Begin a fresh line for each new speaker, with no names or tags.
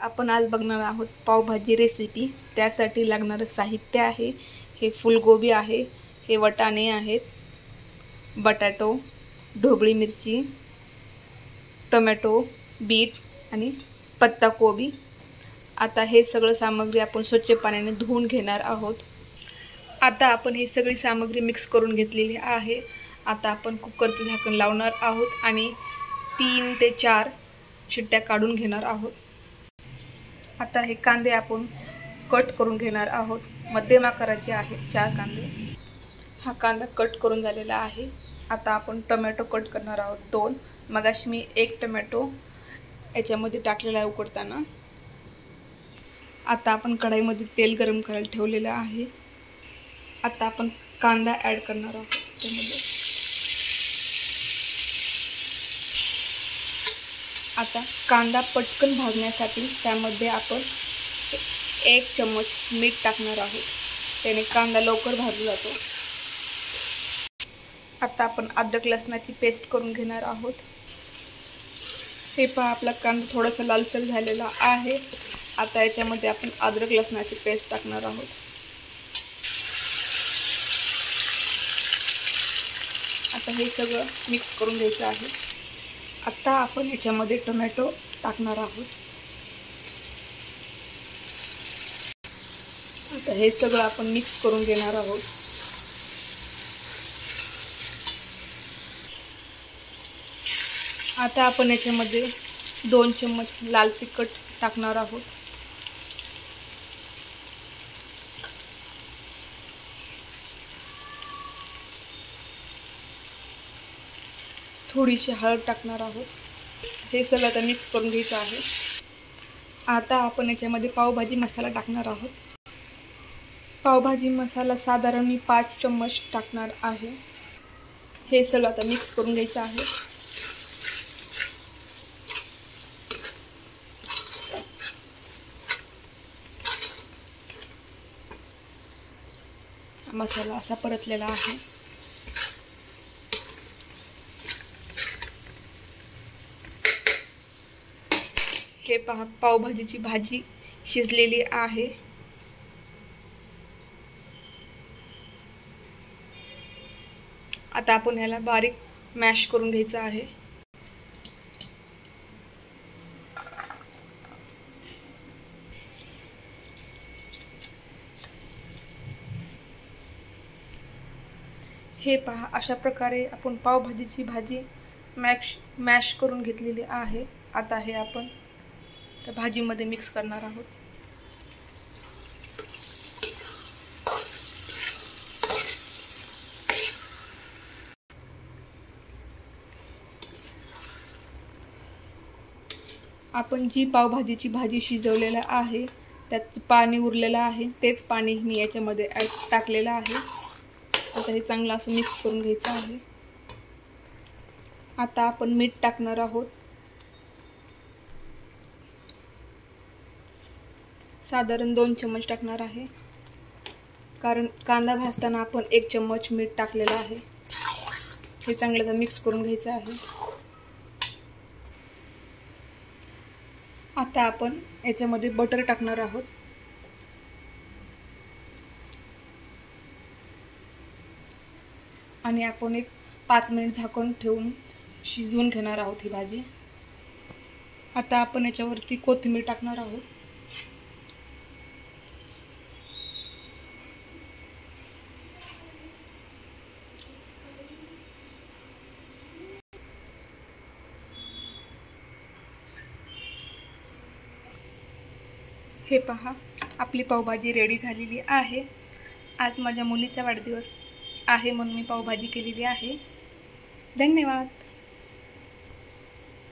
आपण आज बघणार आहोत पावभाजी रेसिपी। त्यासाठी लागणारे साहित्य आहे हे फुलगोबी आहे, हे वटाणे आहेत, बटाटो, ढोबळी मिरची, टोमॅटो, बीट आणि पत्ता कोबी। आता हे सगळं सामग्री आपण स्वच्छ पाण्याने धुवून घेणार आहोत। आता आपण ही सगळी सामग्री मिक्स करून घेतलेली आहे। आता आपण कुकरचं झाकण लावणार आहोत आणि 3 ते 4 शिट्ट्या काढून घेणार आहोत। आता हे कांदे आपण कट करून घेणार आहोत। मध्यम आकाराचे आहेत 4 कांदे। हा कांदा कट करून झालेला आहे। आता आपण टोमॅटो कट करणार आहोत 2। मगाशी मी 1 टोमॅटो याच्यामध्ये टाकलेला आहे उकडताना। आता आपण कढईमध्ये तेल गरम करायला ठेवलेलं आहे। आता आपण कांदा ॲड करणार आहोत त्यामध्ये। आता कांदा पटकन भाजण्यासाठी त्यामध्ये आपण 1 चम्मच मीठ टाकणार आहोत, त्याने कांदा लवकर भाजला जातो। आता आपण अद्रक लसणाची पेस्ट करून घेणार आहोत। हे पहा आपला कांदा थोडासा लालसर झालेला आहे। आता याच्यामध्ये आपण अद्रक लसणाची पेस्ट टाकणार आहोत। आता हे सगळं मिक्स करून घ्यायचं आहे। आता आपण याच्यामध्ये टोमॅटो टाकणार आहोत। आता हे सगळं आपण मिक्स करून घेणार आहोत। आता आपण याच्यामध्ये 2 चम्मच लाल तिखट टाकणार आहोत। थोडीशी हळद टाकणार आहोत। हे सगळं आता मिक्स करून घ्यायचं आहे। आता आपण याच्यामध्ये पावभाजी मसाला टाकणार आहोत। पावभाजी मसाला साधारण मी 5 चम्मच टाकणार आहे। हे सगळं आता मिक्स करून घ्यायचं आहे। मसाला असा परतलेला आहे। हे पहा पावभाजीची भाजी शिजलेली आहे। आता आपण ह्याला बारीक मॅश करून घ्यायचं आहे। हे पहा अशा प्रकारे आपण पावभाजीची भाजी मॅश करून घेतलेली आहे। आता हे आपण त्या भाजीमध्ये मिक्स करणार आहोत। आपण जी पावभाजीची भाजी शिजवलेली आहे त्यात पाणी उरलेलं आहे, तेच पाणी मी याच्यामध्ये टाकलेलं आहे। आता हे चांगलं असं मिक्स करून घ्यायचं आहे। आता आपण मीठ टाकणार आहोत, साधारण 2 चम्मच टाकणार आहे, कारण कांदा भाजताना आपण 1 चम्मच मीठ टाकलेलं आहे। हे चांगलं मिक्स करून घ्यायचं आहे। आता आपण याच्यामध्ये बटर टाकणार आहोत। आणि आपण एक 5 मिनिट झाकून ठेवून शिजवून घेणार आहोत ही भाजी। आता आपण याच्यावरती कोथिंबीर टाकणार आहोत। हे पहा आपली पावभाजी रेडी झालेली आहे। आज माझ्या मुलीचा वाढदिवस आहे म्हणून मी पावभाजी केलेली आहे। धन्यवाद।